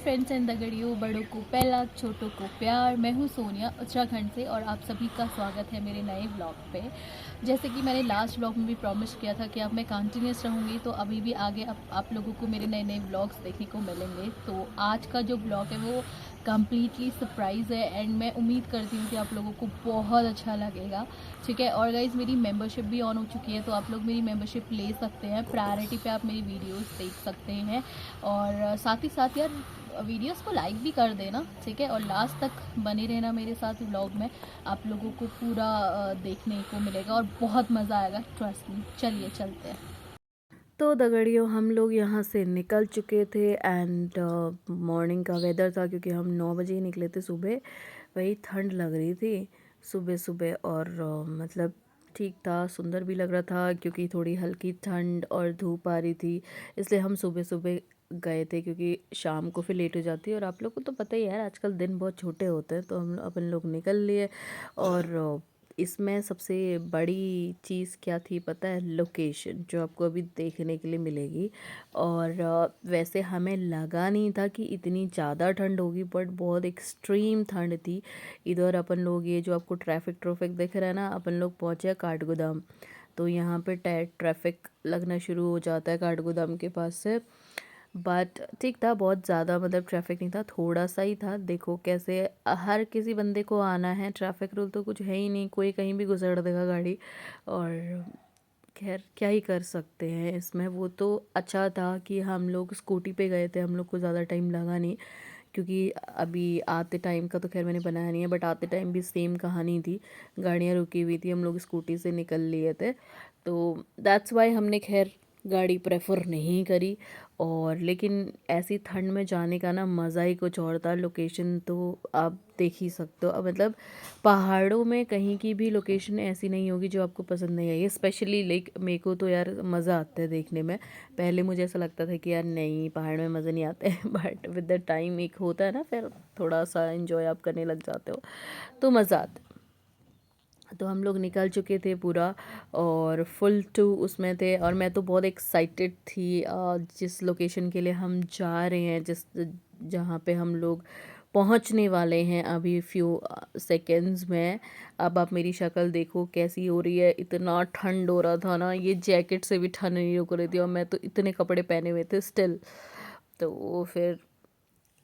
Friends and दगड़ियों, बड़ों को पहला, छोटों को प्यार। मैं हूँ सोनिया उत्तराखंड से और आप सभी का स्वागत है मेरे नए व्लॉग पे। जैसे कि मैंने लास्ट व्लॉग में भी प्रॉमिस किया था कि अब मैं कंटिन्यूस रहूँगी, तो अभी भी आगे अब आप लोगों को मेरे नए नए व्लॉग्स देखने को मिलेंगे। तो आज का जो व्लॉग है वो कम्प्लीटली सरप्राइज़ है एंड मैं उम्मीद करती हूँ कि आप लोगों को बहुत अच्छा लगेगा। ठीक है, और गाइज़ मेरी मेंबरशिप भी ऑन हो चुकी है, तो आप लोग मेरी मेंबरशिप ले सकते हैं। प्रायोरिटी पे आप मेरी वीडियोस देख सकते हैं और साथ ही साथ यार वीडियोस को लाइक भी कर देना, ठीक है। और लास्ट तक बने रहना मेरे साथ व्लॉग में, आप लोगों को पूरा देखने को मिलेगा और बहुत मज़ा आएगा, ट्रस्ट मी। चलिए चलते हैं। तो दगड़ियों हम लोग यहाँ से निकल चुके थे एंड मॉर्निंग का वेदर था क्योंकि हम 9 बजे ही निकले थे सुबह। वही ठंड लग रही थी सुबह सुबह और मतलब ठीक था, सुंदर भी लग रहा था क्योंकि थोड़ी हल्की ठंड और धूप आ रही थी। इसलिए हम सुबह सुबह गए थे क्योंकि शाम को फिर लेट हो जाती है और आप लोग को तो पता ही है यार, आजकल दिन बहुत छोटे होते हैं। तो हम अपन लोग निकल लिए और इसमें सबसे बड़ी चीज़ क्या थी पता है? लोकेशन जो आपको अभी देखने के लिए मिलेगी। और वैसे हमें लगा नहीं था कि इतनी ज़्यादा ठंड होगी, बट बहुत एक्सट्रीम ठंड थी। इधर अपन लोग ये जो आपको ट्रैफिक ट्रैफिक दिख रहा है ना, अपन लोग पहुँचे काठगोदाम। तो यहाँ पे ट्रैफिक लगना शुरू हो जाता है काठगोदाम के पास से। बट ठीक था, बहुत ज़्यादा मतलब ट्रैफिक नहीं था, थोड़ा सा ही था। देखो कैसे हर किसी बंदे को आना है, ट्रैफिक रूल तो कुछ है ही नहीं, कोई कहीं भी गुजर देगा गाड़ी। और खैर क्या ही कर सकते हैं इसमें। वो तो अच्छा था कि हम लोग स्कूटी पे गए थे, हम लोग को ज़्यादा टाइम लगा नहीं। क्योंकि अभी आते टाइम का तो खैर मैंने बनाया नहीं है, बट आते टाइम भी सेम कहानी थी, गाड़ियाँ रुकी हुई थी, हम लोग स्कूटी से निकल लिए थे। तो दैट्स वाई हमने खैर गाड़ी प्रेफर नहीं करी। और लेकिन ऐसी ठंड में जाने का ना मज़ा ही कुछ और था। लोकेशन तो आप देख ही सकते हो, अब मतलब पहाड़ों में कहीं की भी लोकेशन ऐसी नहीं होगी जो आपको पसंद नहीं आई। स्पेशली लाइक मेरे को तो यार मज़ा आता है देखने में। पहले मुझे ऐसा लगता था कि यार नहीं, पहाड़ में मज़े नहीं आते बट विद द टाइम एक होता है ना, फिर थोड़ा सा एंजॉय आप करने लग जाते हो तो मज़ा आता है। तो हम लोग निकल चुके थे पूरा और फुल टू उसमें थे और मैं तो बहुत एक्साइटेड थी जिस लोकेशन के लिए हम जा रहे हैं, जिस जहाँ पे हम लोग पहुँचने वाले हैं अभी फ्यू सेकेंड्स में। अब आप मेरी शक्ल देखो कैसी हो रही है, इतना ठंड हो रहा था ना, ये जैकेट से भी ठंड नहीं रुक रही थी और मैं तो इतने कपड़े पहने हुए थे स्टिल। तो फिर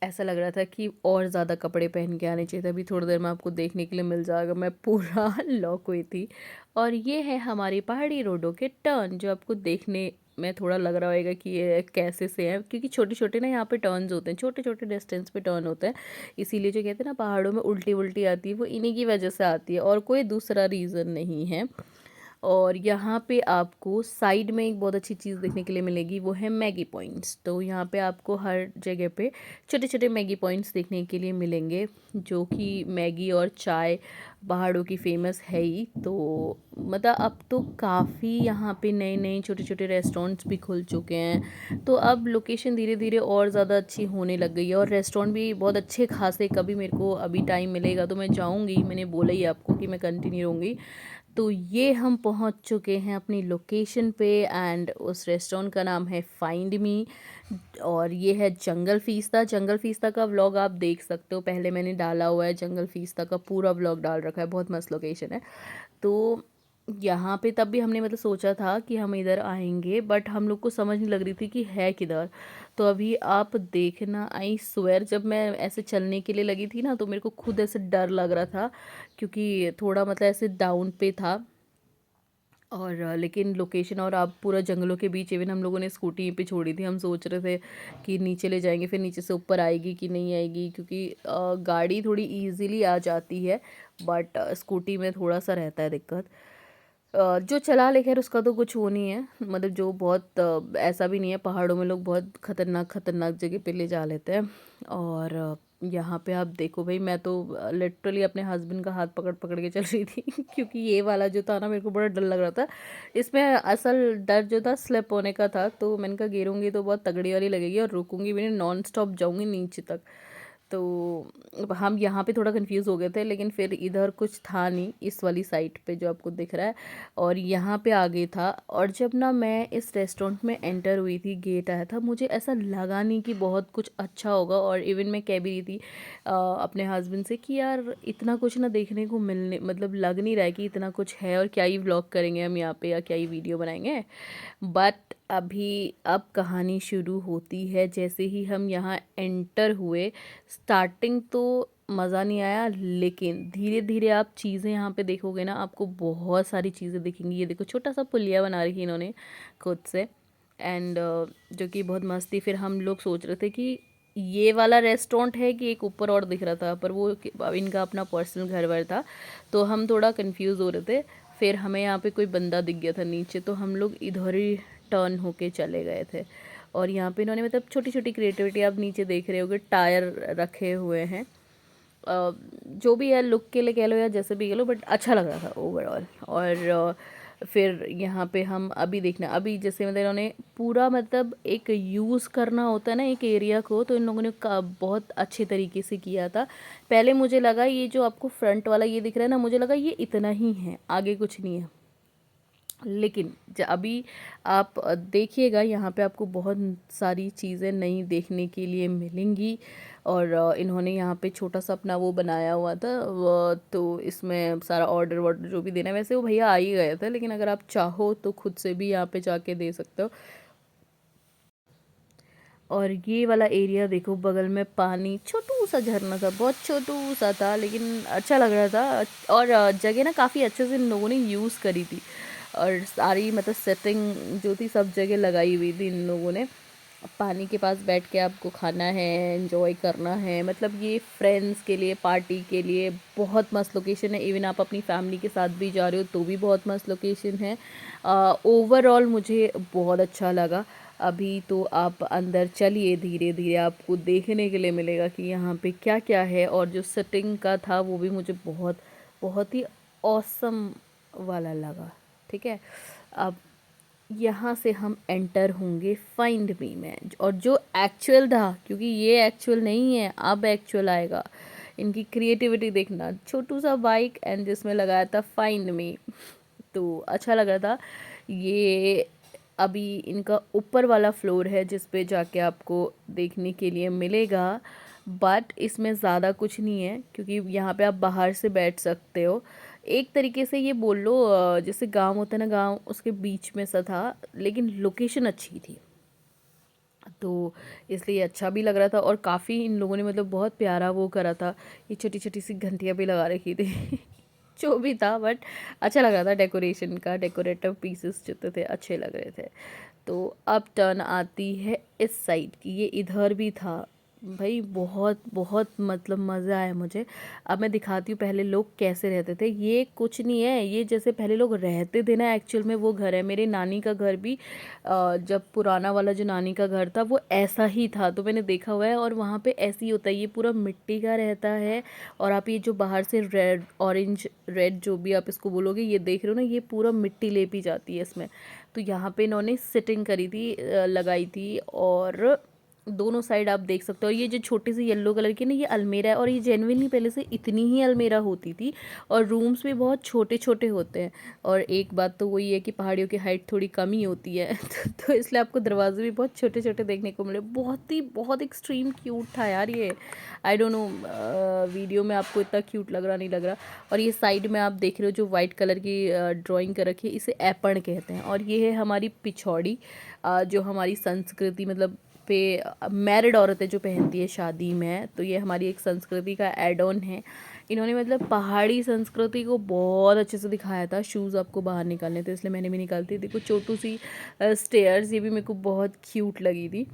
ऐसा लग रहा था कि और ज़्यादा कपड़े पहन के आने चाहिए थे। अभी थोड़ी देर में आपको देखने के लिए मिल जाएगा, मैं पूरा लॉक हुई थी। और ये है हमारी पहाड़ी रोडों के टर्न, जो आपको देखने में थोड़ा लग रहा होगा कि ये कैसे से हैं, क्योंकि छोटे छोटे ना यहाँ पे टर्न्स होते हैं, छोटे छोटे डिस्टेंस पे टर्न होते हैं। इसीलिए जो कहते हैं ना पहाड़ों में उल्टी उल्टी आती है, वो इन्हीं की वजह से आती है और कोई दूसरा रीज़न नहीं है। और यहाँ पे आपको साइड में एक बहुत अच्छी चीज़ देखने के लिए मिलेगी, वो है मैगी पॉइंट्स। तो यहाँ पे आपको हर जगह पे छोटे छोटे मैगी पॉइंट्स देखने के लिए मिलेंगे, जो कि मैगी और चाय पहाड़ों की फेमस है ही। तो मतलब अब तो काफ़ी यहाँ पे नए नए छोटे छोटे रेस्टोरेंट्स भी खुल चुके हैं। तो अब लोकेशन धीरे धीरे और ज़्यादा अच्छी होने लग गई है और रेस्टोरेंट भी बहुत अच्छे खासे। कभी मेरे को अभी टाइम मिलेगा तो मैं जाऊँगी, मैंने बोला ही आपको कि मैं कंटिन्यू रहूँगी। तो ये हम पहुंच चुके हैं अपनी लोकेशन पे एंड उस रेस्टोरेंट का नाम है फाइंड मी। और ये है जंगल फीस्टा। जंगल फीस्टा का व्लॉग आप देख सकते हो, पहले मैंने डाला हुआ है, जंगल फीस्टा का पूरा व्लॉग डाल रखा है, बहुत मस्त लोकेशन है। तो यहाँ पे तब भी हमने मतलब सोचा था कि हम इधर आएंगे, बट हम लोग को समझ नहीं लग रही थी कि है किधर। तो अभी आप देखना, आई स्वेयर जब मैं ऐसे चलने के लिए लगी थी ना, तो मेरे को खुद ऐसे डर लग रहा था क्योंकि थोड़ा मतलब ऐसे डाउन पे था। और लेकिन लोकेशन, और आप पूरा जंगलों के बीच, इवन हम लोगों ने स्कूटी यहीं पे छोड़ी थी, हम सोच रहे थे कि नीचे ले जाएंगे, फिर नीचे से ऊपर आएगी कि नहीं आएगी, क्योंकि गाड़ी थोड़ी इजीली आ जाती है, बट स्कूटी में थोड़ा सा रहता है दिक्कत। जो चला ले खैर उसका तो कुछ वो नहीं है, मतलब जो बहुत ऐसा भी नहीं है, पहाड़ों में लोग बहुत खतरनाक खतरनाक जगह पे ले जा लेते हैं। और यहाँ पे आप देखो भाई, मैं तो लिटरली अपने हस्बैंड का हाथ पकड़ पकड़ के चल रही थी क्योंकि ये वाला जो था ना, मेरे को बड़ा डर लग रहा था। इसमें असल डर जो था स्लिप होने का था, तो मैंने कहा गिरूंगी तो बहुत तगड़ी वाली लगेगी और रुकूंगी भी नहीं, नॉन स्टॉप जाऊंगी नीचे तक। तो हम यहाँ पे थोड़ा कंफ्यूज हो गए थे, लेकिन फिर इधर कुछ था नहीं इस वाली साइड पे जो आपको दिख रहा है, और यहाँ पे आ गई था। और जब ना मैं इस रेस्टोरेंट में एंटर हुई थी, गेट आया था, मुझे ऐसा लगा नहीं कि बहुत कुछ अच्छा होगा। और इवन मैं कह भी रही थी अपने हस्बैंड से कि यार इतना कुछ ना देखने को मिलने, मतलब लग नहीं रहा है कि इतना कुछ है, और क्या ही व्लॉग करेंगे हम यहाँ पे या क्या ही वीडियो बनाएंगे। बट अब कहानी शुरू होती है जैसे ही हम यहाँ एंटर हुए। स्टार्टिंग तो मज़ा नहीं आया, लेकिन धीरे धीरे आप चीज़ें यहाँ पे देखोगे ना, आपको बहुत सारी चीज़ें दिखेंगी। ये देखो छोटा सा पुलिया बना रखी है इन्होंने खुद से, एंड जो कि बहुत मस्त थी। फिर हम लोग सोच रहे थे कि ये वाला रेस्टोरेंट है कि एक ऊपर और दिख रहा था, पर वो इनका अपना पर्सनल घर वर था, तो हम थोड़ा कंफ्यूज हो रहे थे। फिर हमें यहाँ पे कोई बंदा दिख गया था नीचे, तो हम लोग इधर ही टर्न होके चले गए थे। और यहाँ पे इन्होंने मतलब छोटी छोटी क्रिएटिविटी आप नीचे देख रहे होगे, टायर रखे हुए हैं। जो भी है लुक के लिए कह लो या जैसे भी कह लो, बट अच्छा लग रहा था ओवरऑल। और फिर यहाँ पे हम अभी देखना, अभी जैसे मतलब इन्होंने पूरा मतलब एक यूज़ करना होता है ना एक एरिया को, तो इन लोगों ने बहुत अच्छे तरीके से किया था। पहले मुझे लगा ये जो आपको फ्रंट वाला ये दिख रहा है ना, मुझे लगा ये इतना ही है, आगे कुछ नहीं है। लेकिन अभी आप देखिएगा यहाँ पे आपको बहुत सारी चीज़ें नई देखने के लिए मिलेंगी। और इन्होंने यहाँ पे छोटा सा अपना वो बनाया हुआ था, तो इसमें सारा ऑर्डर वर्डर जो भी देना है, वैसे वो भैया आ ही गए थे, लेकिन अगर आप चाहो तो खुद से भी यहाँ पे जाके दे सकते हो। और ये वाला एरिया देखो, बगल में पानी, छोटू सा झरना था, बहुत छोटू सा था, लेकिन अच्छा लग रहा था। और जगह ना काफ़ी अच्छे से इन लोगों ने यूज़ करी थी, और सारी मतलब सेटिंग जो थी सब जगह लगाई हुई थी इन लोगों ने। पानी के पास बैठ के आपको खाना है, एंजॉय करना है, मतलब ये फ्रेंड्स के लिए, पार्टी के लिए बहुत मस्त लोकेशन है। इवन आप अपनी फैमिली के साथ भी जा रहे हो तो भी बहुत मस्त लोकेशन है। ओवरऑल मुझे बहुत अच्छा लगा। अभी तो आप अंदर चलिए, धीरे धीरे आपको देखने के लिए मिलेगा कि यहाँ पे क्या क्या है। और जो सेटिंग का था वो भी मुझे बहुत बहुत ही ऑसम वाला लगा। ठीक है, अब यहाँ से हम एंटर होंगे फाइंड मी में, और जो एक्चुअल था, क्योंकि ये एक्चुअल नहीं है, अब एक्चुअल आएगा। इनकी क्रिएटिविटी देखना, छोटू सा बाइक एंड जिसमें लगाया था फाइंड मी, तो अच्छा लग रहा था। ये अभी इनका ऊपर वाला फ्लोर है जिस पे जाके आपको देखने के लिए मिलेगा, बट इसमें ज़्यादा कुछ नहीं है, क्योंकि यहाँ पे आप बाहर से बैठ सकते हो। एक तरीके से ये बोल लो जैसे गांव होता है ना, गांव उसके बीच में सा था, लेकिन लोकेशन अच्छी थी, तो इसलिए अच्छा भी लग रहा था। और काफ़ी इन लोगों ने मतलब बहुत प्यारा वो करा था, ये छोटी छोटी सी घंटियाँ भी लगा रखी थी जो भी था, बट अच्छा लग रहा था। डेकोरेशन का, डेकोरेटिव पीसेस जितने थे अच्छे लग रहे थे। तो अब टर्न आती है इस साइड की, ये इधर भी था भाई, बहुत बहुत मतलब मज़ा आया मुझे। अब मैं दिखाती हूँ पहले लोग कैसे रहते थे। ये कुछ नहीं है, ये जैसे पहले लोग रहते थे ना, एक्चुअल में वो घर है। मेरे नानी का घर भी जब पुराना वाला जो नानी का घर था वो ऐसा ही था, तो मैंने देखा हुआ है। और वहाँ पे ऐसे ही होता है, ये पूरा मिट्टी का रहता है। और आप ये जो बाहर से रेड ऑरेंज रेड जो भी आप इसको बोलोगे, ये देख रहे हो ना, ये पूरा मिट्टी लेपी जाती है इसमें। तो यहाँ पे इन्होंने सिटिंग करी थी, लगाई थी, और दोनों साइड आप देख सकते हो। और ये जो छोटी सी येलो कलर की ना, ये अलमीरा है, और ये जेन्युइनली पहले से इतनी ही अलमीरा होती थी। और रूम्स भी बहुत छोटे छोटे होते हैं। और एक बात तो वही है कि पहाड़ियों की हाइट थोड़ी कम ही होती है तो इसलिए आपको दरवाजे भी बहुत छोटे छोटे देखने को मिले। बहुत एक्सट्रीम क्यूट था यार ये। आई डोंट नो वीडियो में आपको इतना क्यूट लग रहा नहीं लग रहा। और ये साइड में आप देख रहे हो जो वाइट कलर की ड्राइंग कर रखी है, इसे एपण कहते हैं। और ये है हमारी पिछौड़ी, जो हमारी संस्कृति मतलब पे मैरिड औरतें जो पहनती है शादी में, तो ये हमारी एक संस्कृति का एड ऑन है। इन्होंने मतलब पहाड़ी संस्कृति को बहुत अच्छे से दिखाया था। शूज़ आपको बाहर निकालने थे, इसलिए मैंने भी निकालती। देखो छोटू सी स्टेयर्स, ये भी मेरे को बहुत क्यूट लगी थी।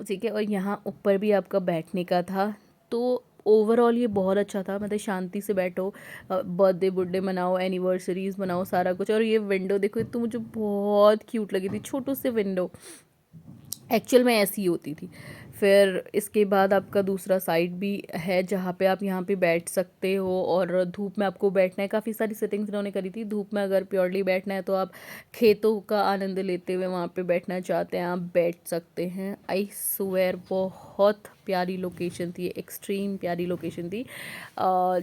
ठीक है, और यहाँ ऊपर भी आपका बैठने का था। तो ओवरऑल ये बहुत अच्छा था, मतलब शांति से बैठो, बर्थडे बुड्डे मनाओ, एनिवर्सरीज मनाओ, सारा कुछ। और ये विंडो देखो, ये तो मुझे बहुत क्यूट लगी थी, छोटू से विंडो एक्चुअल में ऐसी होती थी। फिर इसके बाद आपका दूसरा साइड भी है जहाँ पे आप यहाँ पे बैठ सकते हो, और धूप में आपको बैठना है। काफ़ी सारी सेटिंग्स इन्होंने करी थी। धूप में अगर प्योरली बैठना है तो आप खेतों का आनंद लेते हुए वहाँ पे बैठना चाहते हैं, आप बैठ सकते हैं। आई स्वेयर बहुत प्यारी लोकेशन थी, एक्सट्रीम प्यारी लोकेशन थी।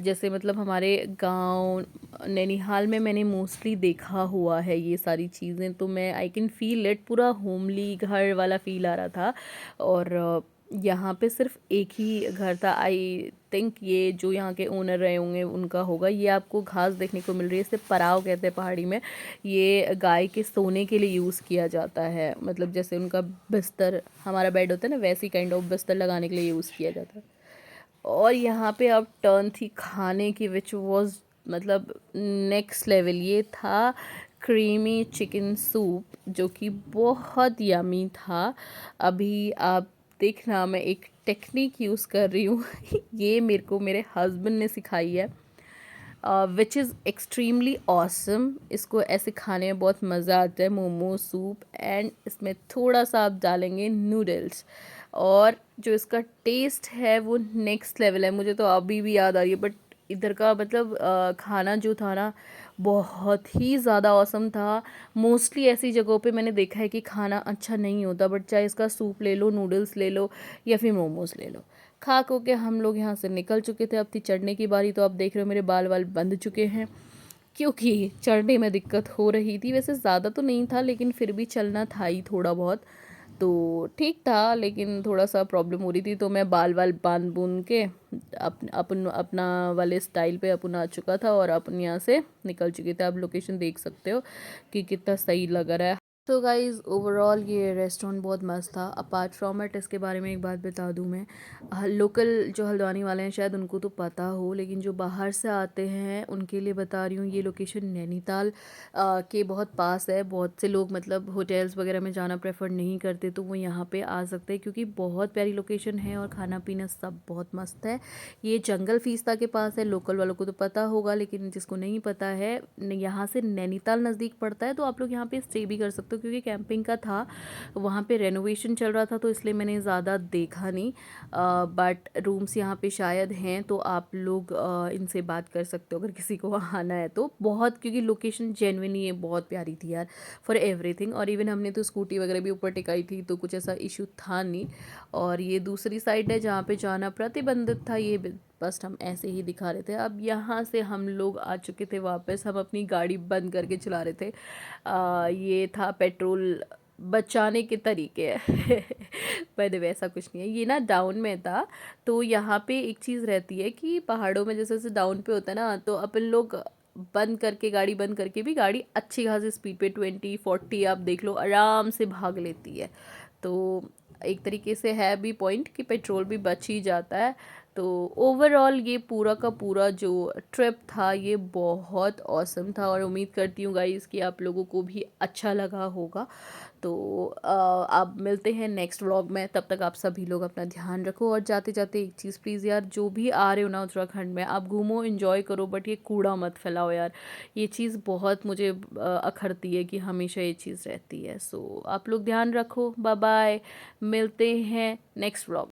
जैसे मतलब हमारे गांव नैनीहाल में मैंने मोस्टली देखा हुआ है ये सारी चीज़ें, तो मैं आई कैन फील इट, पूरा होमली घर वाला फील आ रहा था। और यहाँ पे सिर्फ एक ही घर था। आई थिंक ये जो यहाँ के ओनर रहे होंगे उनका होगा। ये आपको घास देखने को मिल रही है, इसे पराव कहते हैं पहाड़ी में। ये गाय के सोने के लिए यूज़ किया जाता है, मतलब जैसे उनका बिस्तर हमारा बेड होता है ना, वैसी काइंड ऑफ बिस्तर लगाने के लिए यूज़ किया जाता है। और यहाँ पे अब टर्न थी खाने की, विच वॉज मतलब नेक्स्ट लेवल। ये था क्रीमी चिकन सूप जो कि बहुत यमी था। अभी आप देखना, मैं एक टेक्निक यूज़ कर रही हूँ ये मेरे को मेरे हस्बैंड ने सिखाई है, विच इज़ एक्सट्रीमली ऑसम। इसको ऐसे खाने में बहुत मज़ा आता है, मोमो सूप, एंड इसमें थोड़ा सा आप डालेंगे नूडल्स, और जो इसका टेस्ट है वो नेक्स्ट लेवल है। मुझे तो अभी भी याद आ रही है। बट इधर का मतलब खाना जो था ना, बहुत ही ज़्यादा औसम था। मोस्टली ऐसी जगहों पे मैंने देखा है कि खाना अच्छा नहीं होता, बट चाहे इसका सूप ले लो, नूडल्स ले लो, या फिर मोमोज़ ले लो। खा खो के हम लोग यहाँ से निकल चुके थे। अब थी चढ़ने की बारी, तो आप देख रहे हो मेरे बाल वाल बंध चुके हैं क्योंकि चढ़ने में दिक्कत हो रही थी। वैसे ज़्यादा तो नहीं था, लेकिन फिर भी चलना था ही थोड़ा बहुत, तो ठीक था, लेकिन थोड़ा सा प्रॉब्लम हो रही थी। तो मैं बाल वाल बांध बूंद के अपन अपना वाले स्टाइल पे अपन आ चुका था, और अपन यहाँ से निकल चुके थे। आप लोकेशन देख सकते हो कि कितना सही लग रहा है। तो गाइज़ ओवरऑल ये रेस्टोरेंट बहुत मस्त था। अपार्ट फ्रॉम इट, इसके बारे में एक बात बता दूं मैं, लोकल जो हल्द्वानी वाले हैं शायद उनको तो पता हो, लेकिन जो बाहर से आते हैं उनके लिए बता रही हूँ, ये लोकेशन नैनीताल के बहुत पास है। बहुत से लोग मतलब होटल्स वगैरह में जाना प्रेफर नहीं करते, तो वो यहाँ पे आ सकते हैं क्योंकि बहुत प्यारी लोकेशन है और खाना पीना सब बहुत मस्त है। ये जंगल फीसता के पास है। लोकल वालों को तो पता होगा, लेकिन जिसको नहीं पता है, यहाँ से नैनीताल नज़दीक पड़ता है, तो आप लोग यहाँ पे स्टे भी कर सकते हो। क्योंकि कैंपिंग का था, वहाँ पे रेनोवेशन चल रहा था, तो इसलिए मैंने ज़्यादा देखा नहीं। बट रूम्स यहाँ पे शायद हैं, तो आप लोग इनसे बात कर सकते हो अगर किसी को वहाँ आना है तो। बहुत, क्योंकि लोकेशन जेन्युइनली ये बहुत प्यारी थी यार, फॉर एवरीथिंग। और इवन हमने तो स्कूटी वगैरह भी ऊपर टिकाई थी, तो कुछ ऐसा इशू था नहीं। और ये दूसरी साइड है जहाँ पे जाना प्रतिबंधित था, ये बस हम ऐसे ही दिखा रहे थे। अब यहाँ से हम लोग आ चुके थे वापस। हम अपनी गाड़ी बंद करके चला रहे थे। ये था पेट्रोल बचाने के तरीके बाय द वे, ऐसा कुछ नहीं है। ये ना डाउन में था, तो यहाँ पे एक चीज़ रहती है कि पहाड़ों में जैसे जैसे डाउन पे होता है ना, तो अपन लोग बंद करके, गाड़ी बंद करके भी गाड़ी अच्छी खासी स्पीड पे 20-40 आप देख लो आराम से भाग लेती है। तो एक तरीके से है भी पॉइंट कि पेट्रोल भी बच ही जाता है। तो ओवरऑल ये पूरा का पूरा जो ट्रिप था ये बहुत ऑसम था, और उम्मीद करती हूँ गाइस कि आप लोगों को भी अच्छा लगा होगा। तो आप मिलते हैं नेक्स्ट व्लॉग में। तब तक आप सभी लोग अपना ध्यान रखो, और जाते जाते एक चीज़ प्लीज़ यार, जो भी आ रहे हो ना उत्तराखंड में, आप घूमो एंजॉय करो, बट ये कूड़ा मत फैलाओ यार। ये चीज़ बहुत मुझे अखरती है कि हमेशा ये चीज़ रहती है। सो आप लोग ध्यान रखो। बाय बाय, मिलते हैं नेक्स्ट व्लॉग।